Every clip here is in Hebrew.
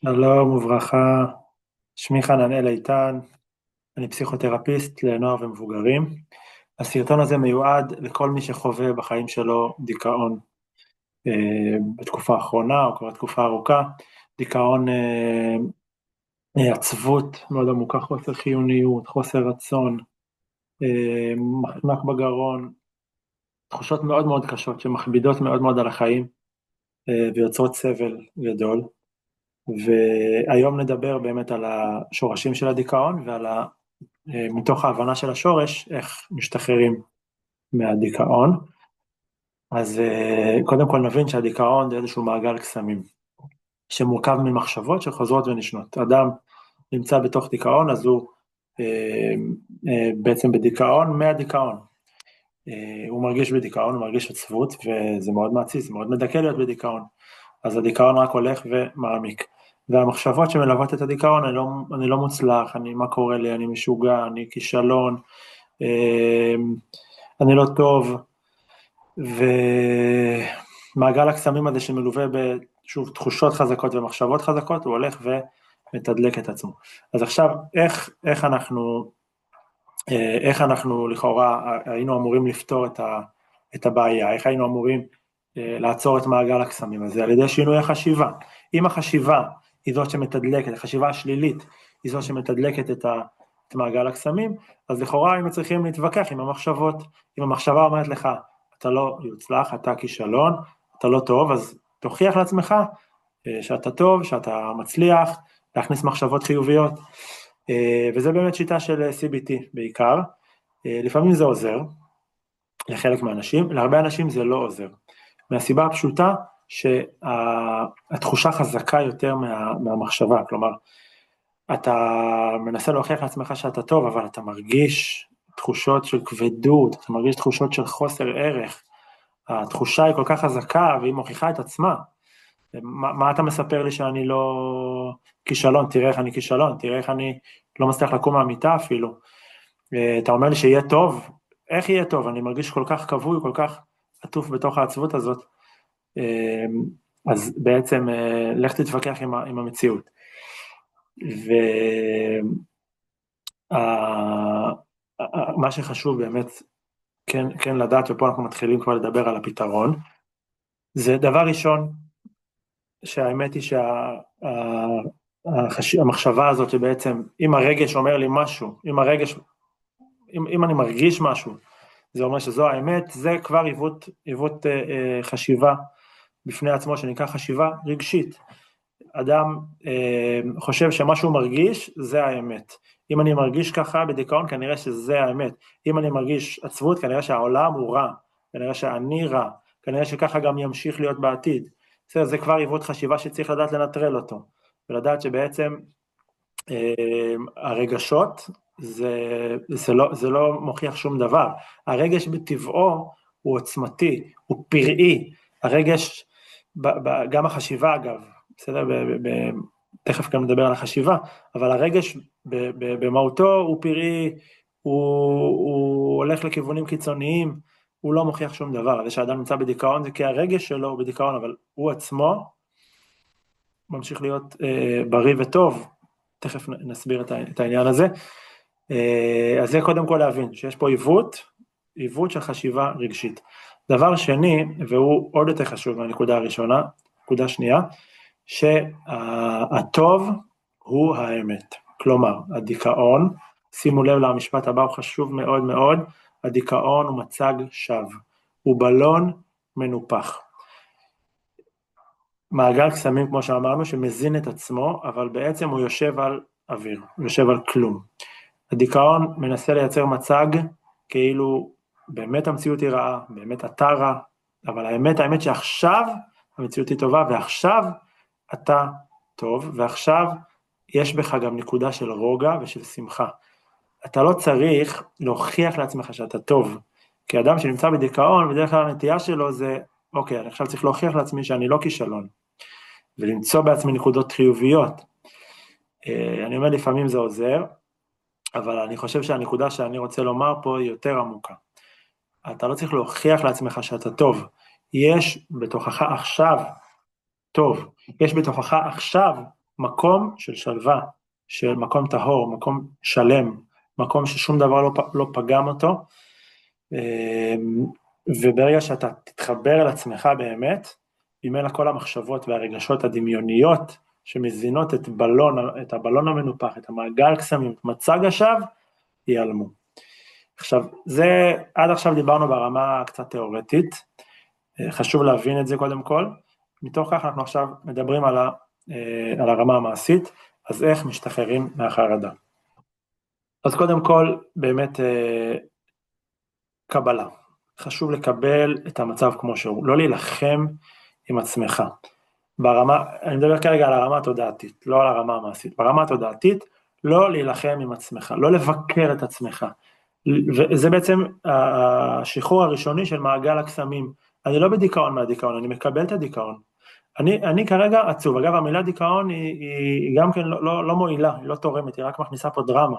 שלום וברכה, שמי חננאל איתן, אני פסיכותרפיסט לנוער ומבוגרים. הסרטון הזה מיועד לכל מי שחווה בחיים שלו דיכאון בתקופה האחרונה או כבר תקופה ארוכה, דיכאון, עצבות מאוד עמוקה, חוסר חיוניות, חוסר רצון, מחנק בגרון, תחושות מאוד מאוד קשות שמכבידות מאוד מאוד על החיים ויוצרות סבל גדול. והיום נדבר באמת על השורשים של הדיכאון ועל מתוך ההבנה של השורש, איך משתחררים מהדיכאון. אז קודם כל נבין שהדיכאון זה איזשהו מעגל קסמים, שמורכב ממחשבות שחוזרות ונשנות. אדם נמצא בתוך דיכאון, אז הוא בעצם בדיכאון מהדיכאון. הוא מרגיש בדיכאון, הוא מרגיש עצבות, וזה מאוד מעציב, זה מאוד מדכא להיות בדיכאון. אז הדיכאון רק הולך ומעמיק. והמחשבות שמלוות את הדיכאון, אני לא מוצלח, מה קורה לי, אני משוגע, אני כישלון, אני לא טוב, ומעגל הקסמים הזה שמלווה בשוב תחושות חזקות ומחשבות חזקות, הוא הולך ומתדלק את עצמו. אז עכשיו, איך אנחנו לכאורה היינו אמורים לפתור את הבעיה, איך היינו אמורים לעצור את מעגל הקסמים הזה, על ידי שינוי החשיבה. אם החשיבה היא זאת שמתדלקת, החשיבה השלילית היא זאת שמתדלקת את מעגל הקסמים, אז לכאורה היינו צריכים להתווכח עם המחשבות. אם המחשבה אומרת לך, אתה לא יוצלח, אתה כישלון, אתה לא טוב, אז תוכיח לעצמך שאתה טוב, שאתה מצליח, להכניס מחשבות חיוביות, וזה באמת שיטה של CBT בעיקר. לפעמים זה עוזר לחלק מהאנשים, להרבה אנשים זה לא עוזר, מהסיבה הפשוטה שהתחושה חזקה יותר מהמחשבה. כלומר, אתה מנסה להוכיח לעצמך שאתה טוב, אבל אתה מרגיש תחושות של כבדות, אתה מרגיש תחושות של חוסר ערך, התחושה היא כל כך חזקה והיא מוכיחה את עצמה. מה אתה מספר לי שאני לא כישלון? תראה איך אני כישלון, תראה איך אני לא מצליח לקום מהמיטה אפילו. אתה אומר לי שיהיה טוב? איך יהיה טוב? אני מרגיש כל כך כבוי, כל כך עטוף בתוך העצבות הזאת. אז בעצם לך תתווכח עם המציאות. ומה שחשוב באמת כן לדעת, ופה אנחנו מתחילים כבר לדבר על הפתרון, זה דבר ראשון, שהאמת היא שהמחשבה הזאת שבעצם, אם הרגש אומר לי משהו, אם אני מרגיש משהו, זה אומר שזו האמת, זה כבר עיוות חשיבה בפני עצמו, שנקרא חשיבה רגשית. אדם חושב שמה שהוא מרגיש, זה האמת. אם אני מרגיש ככה בדיכאון, כנראה שזה האמת. אם אני מרגיש עצבות, כנראה שהעולם הוא רע, כנראה שאני רע, כנראה שככה גם ימשיך להיות בעתיד. זה כבר עיוות חשיבה שצריך לדעת לנטרל אותו, ולדעת שבעצם הרגשות, זה לא מוכיח שום דבר. הרגש בטבעו הוא עוצמתי, הוא פראי. הרגש, גם החשיבה אגב, בסדר, תכף גם נדבר על החשיבה, אבל הרגש במהותו הוא פראי, הוא הולך לכיוונים קיצוניים, הוא לא מוכיח שום דבר. זה שאדם נמצא בדיכאון זה כי הרגש שלו הוא בדיכאון, אבל הוא עצמו ממשיך להיות בריא וטוב. תכף נסביר את העניין הזה. אז זה קודם כל להבין שיש פה עיוות של חשיבה רגשית. דבר שני, והוא עוד יותר חשוב מהנקודה הראשונה, נקודה שנייה, שהטוב הוא האמת. כלומר, הדיכאון, שימו לב למשפט הבא, הוא חשוב מאוד מאוד, הדיכאון הוא מצג שווא, הוא בלון מנופח. מעגל קסמים, כמו שאמרנו, שמזין את עצמו, אבל בעצם הוא יושב על אוויר, הוא יושב על כלום. הדיכאון מנסה לייצר מצג, כאילו באמת המציאות היא רעה, באמת אתה רע, אבל האמת שעכשיו המציאות היא טובה, ועכשיו אתה טוב, ועכשיו יש בך גם נקודה של רוגע ושל שמחה. אתה לא צריך להוכיח לעצמך שאתה טוב, כי אדם שנמצא בדיכאון, בדרך כלל הנטייה שלו זה, אוקיי, אני עכשיו צריך להוכיח לעצמי שאני לא כישלון, ולמצוא בעצמי נקודות חיוביות. אני אומר, לפעמים זה עוזר, אבל אני חושב שהנקודה שאני רוצה לומר פה היא יותר עמוקה. אתה לא צריך להוכיח לעצמך שאתה טוב, יש בתוכך עכשיו טוב, יש בתוכך עכשיו מקום של שלווה, של מקום טהור, מקום שלם, מקום ששום דבר לא פגם אותו, וברגע שאתה תתחבר אל עצמך באמת, ממילא כל המחשבות והרגשות הדמיוניות שמזינות את הבלון המנופח, את המעגל קסמים, את מצג השווא, ייעלמו. עכשיו, עד עכשיו דיברנו ברמה קצת תיאורטית, חשוב להבין את זה קודם כל, מתוך כך אנחנו עכשיו מדברים על הרמה המעשית, אז איך משתחררים מהחרדה. אז קודם כל, באמת קבלה. חשוב לקבל את המצב כמו שהוא, לא להילחם עם עצמך. אני מדבר כרגע על הרמה התודעתית, לא על הרמה המעשית. ברמה התודעתית, לא להילחם עם עצמך, לא לבקר את עצמך. וזה בעצם השחרור הראשוני של מעגל הקסמים. אני לא בדיכאון מהדיכאון, אני מקבל את הדיכאון. אני כרגע עצוב. אגב, המילה דיכאון היא גם כן לא מועילה, היא לא תורמת, היא רק מכניסה פה דרמה.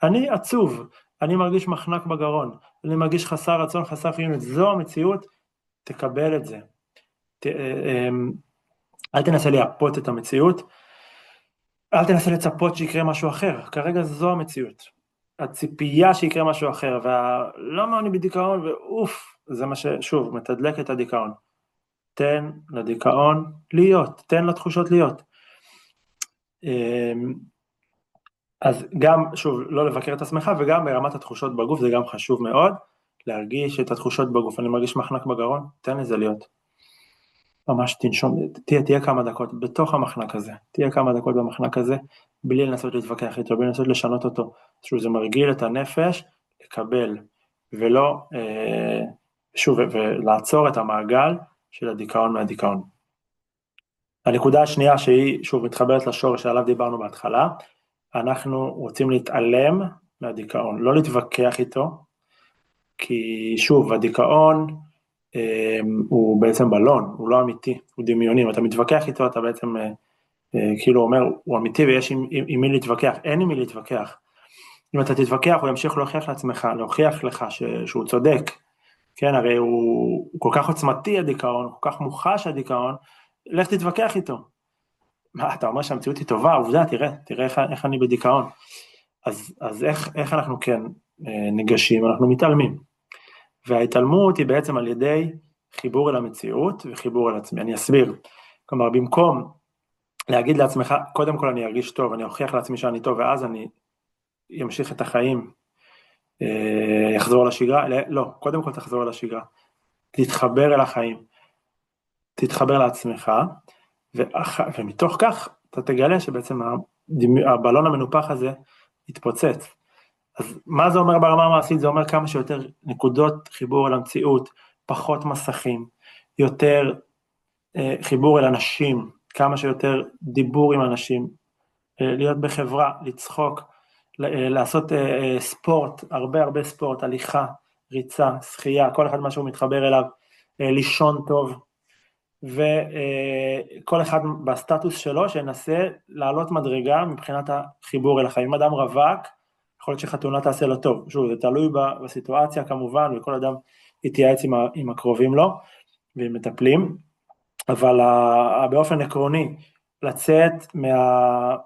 אני עצוב, אני מרגיש מחנק בגרון, אני מרגיש חסר רצון, חסר חיוניות, זו המציאות, תקבל את זה. אל תנסה לייפות את המציאות, אל תנסה לצפות שיקרה משהו אחר, כרגע זו המציאות. הציפייה שיקרה משהו אחר, ולמה אני בדיכאון, ואוף, זה מה ששוב, מתדלק את הדיכאון. תן לדיכאון להיות, תן לתחושות להיות. אז גם, שוב, לא לבקר את עצמך, וגם ברמת התחושות בגוף, זה גם חשוב מאוד, להרגיש את התחושות בגוף. אני מרגיש מחנק בגרון, תן לזה להיות. ממש תנשום, תהיה כמה דקות בתוך המחנק הזה, תהיה כמה דקות במחנק הזה, בלי לנסות להתווכח איתו, בלי לנסות לשנות אותו, שוב, זה מרגיל את הנפש, לקבל, ולא, שוב, ולעצור את המעגל של הדיכאון מהדיכאון. הנקודה השנייה שהיא, שוב, מתחברת לשורש שעליו דיברנו בהתחלה, אנחנו רוצים להתעלם מהדיכאון, לא להתווכח איתו, כי שוב, הדיכאון הוא בעצם בלון, הוא לא אמיתי, הוא דמיוני, אם אתה מתווכח איתו, אתה בעצם כאילו אומר, הוא אמיתי ויש עם מי להתווכח, אין עם מי להתווכח. אם אתה תתווכח, הוא ימשיך להוכיח לעצמך, להוכיח לך שהוא צודק, כן, הרי הוא כל כך עוצמתי הדיכאון, כל כך מוחש הדיכאון, לך תתווכח איתו. מה, אתה אומר שהמציאות היא טובה, עובדה, תראה איך אני בדיכאון. אז איך אנחנו כן ניגשים, אנחנו מתעלמים. וההתעלמות היא בעצם על ידי חיבור אל המציאות וחיבור אל עצמי. אני אסביר. כלומר, במקום להגיד לעצמך, קודם כל אני ארגיש טוב, אני אוכיח לעצמי שאני טוב, ואז אני אמשיך את החיים, יחזור לשגרה, לא, קודם כל תחזור לשגרה. תתחבר אל החיים, תתחבר לעצמך, ומתוך כך אתה תגלה שבעצם הבלון המנופח הזה יתפוצץ. אז מה זה אומר ברמה המעשית? זה אומר כמה שיותר נקודות חיבור אל המציאות, פחות מסכים, יותר חיבור אל אנשים, כמה שיותר דיבור עם אנשים, להיות בחברה, לצחוק, לעשות ספורט, הרבה ספורט, הליכה, ריצה, שחייה, כל אחד מה שהוא מתחבר אליו, לישון טוב, וכל אחד בסטטוס שלו שינסה לעלות מדרגה מבחינת החיבור אל החיים. אם אדם רווק, יכול להיות שחתונה תעשה לו טוב, שוב, זה תלוי בסיטואציה כמובן, וכל אדם יתייעץ עם הקרובים לו, ועם מטפלים, אבל באופן עקרוני,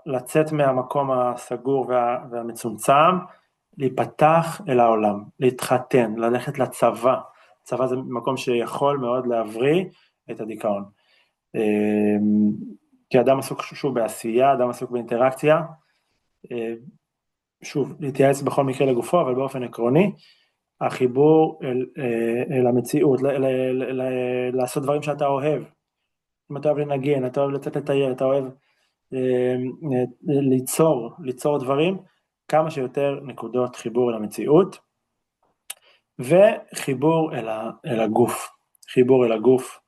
לצאת מהמקום הסגור והמצומצם, להיפתח אל העולם, להתחתן, ללכת לצבא, צבא זה מקום שיכול מאוד להבריא את הדיכאון, כי אדם עסוק שוב בעשייה, אדם עסוק באינטראקציה, שוב, להתייעץ בכל מקרה לגופו, אבל באופן עקרוני, החיבור אל המציאות, לעשות דברים שאתה אוהב, אם אתה אוהב לנגן, אתה אוהב לצאת לטייל, אתה אוהב ליצור דברים, כמה שיותר נקודות חיבור אל המציאות, וחיבור אל הגוף, חיבור אל הגוף,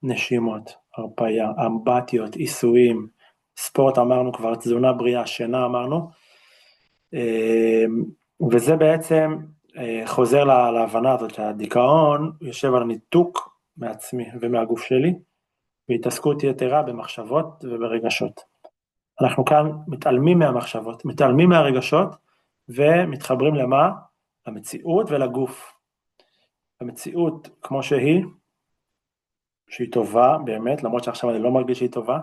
נשימות, הרפאיה, אמבטיות, עיסויים, ספורט אמרנו כבר, תזונה בריאה, שינה אמרנו, וזה בעצם חוזר להבנה הזאת שהדיכאון יושב על הניתוק מעצמי ומהגוף שלי, והתעסקות יתרה במחשבות וברגשות. אנחנו כאן מתעלמים מהמחשבות, מתעלמים מהרגשות, ומתחברים למה? למציאות ולגוף. המציאות כמו שהיא טובה באמת, למרות שעכשיו אני לא מרגיש שהיא טובה,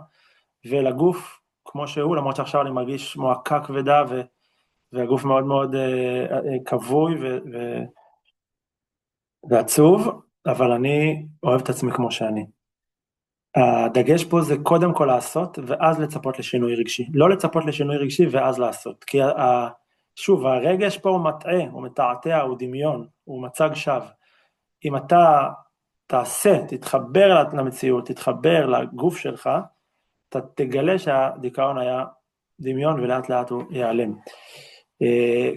ולגוף כמו שהוא, למרות שעכשיו אני מרגיש מועקה כבדה, והגוף מאוד מאוד כבוי ועצוב, אבל אני אוהב את עצמי כמו שאני. הדגש פה זה קודם כל לעשות, ואז לצפות לשינוי רגשי. לא לצפות לשינוי רגשי ואז לעשות, כי שוב, הרגש פה הוא מטעה, הוא מתעתע, הוא דמיון, הוא מצג שווא. אם אתה תעשה, תתחבר למציאות, תתחבר לגוף שלך, אתה תגלה שהדיכאון היה דמיון ולאט לאט הוא ייעלם.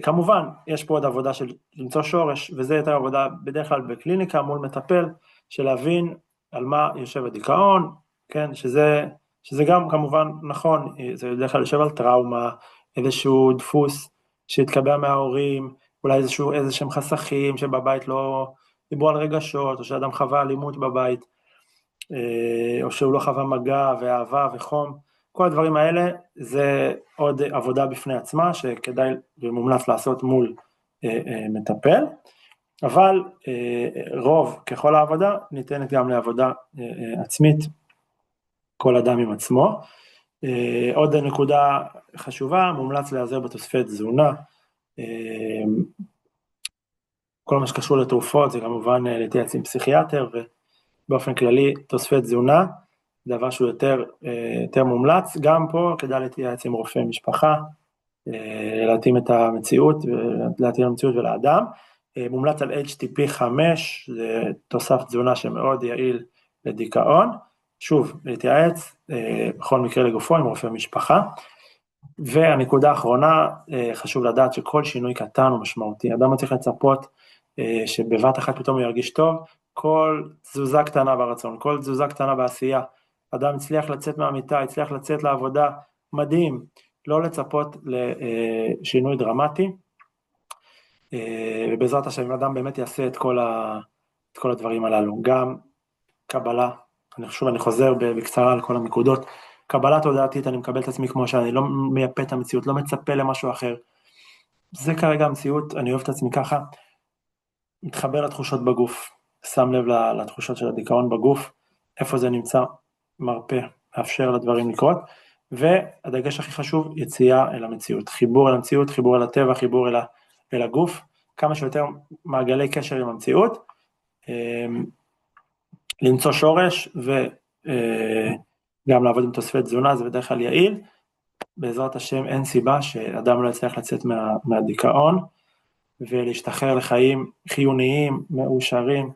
כמובן, יש פה עוד עבודה של למצוא שורש, וזה יותר עבודה בדרך כלל בקליניקה מול מטפל, של להבין על מה יושב הדיכאון, כן, שזה גם כמובן נכון, זה בדרך כלל יושב על טראומה, איזשהו דפוס שהתקבע מההורים, אולי איזשהם חסכים שבבית לא דיברו על רגשות, או שאדם חווה אלימות בבית, או שהוא לא חווה מגע ואהבה וחום, כל הדברים האלה זה עוד עבודה בפני עצמה שכדאי ומומלץ לעשות מול מטפל, אבל רוב ככל העבודה ניתנת גם לעבודה עצמית, כל אדם עם עצמו. עוד נקודה חשובה, מומלץ להיעזר בתוספי תזונה, כל מה שקשור לתרופות זה כמובן להתייעץ עם פסיכיאטר, ובאופן כללי תוספי תזונה, דבר שהוא יותר מומלץ, גם פה כדאי להתייעץ עם רופא משפחה, להתאים את המציאות, להתאים למציאות ולאדם. מומלץ על HTP5, זה תוסף תזונה שמאוד יעיל לדיכאון, שוב, להתייעץ, בכל מקרה לגופו עם רופא משפחה. והנקודה האחרונה, חשוב לדעת שכל שינוי קטן הוא משמעותי, אדם לא צריך לצפות שבבת אחת פתאום הוא ירגיש טוב, כל תזוזה קטנה ברצון, כל תזוזה קטנה בעשייה, אדם הצליח לצאת מהמיטה, הצליח לצאת לעבודה, מדהים, לא לצפות לשינוי דרמטי, ובעזרת השם, אדם באמת יעשה את כל הדברים הללו, גם קבלה, אני חוזר בקצרה על כל הנקודות, קבלה תודעתית, אני מקבל את עצמי כמו שאני, לא מייפה את המציאות, לא מצפה למשהו אחר, זה כרגע המציאות, אני אוהב את עצמי ככה, מתחבר לתחושות בגוף, שם לב לתחושות של הדיכאון בגוף, איפה זה נמצא, מרפא, מאפשר לדברים לקרות, והדגש הכי חשוב, יציאה אל המציאות, חיבור אל המציאות, חיבור אל הטבע, חיבור אל הגוף, כמה שיותר מעגלי קשר עם המציאות, למצוא שורש, וגם לעבוד עם תוספי תזונה, זה בדרך כלל יעיל, בעזרת השם אין סיבה שאדם לא יצליח לצאת מהדיכאון, ולהשתחרר לחיים חיוניים, מאושרים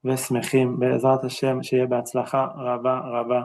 ושמחים, בעזרת השם שיהיה בהצלחה רבה רבה.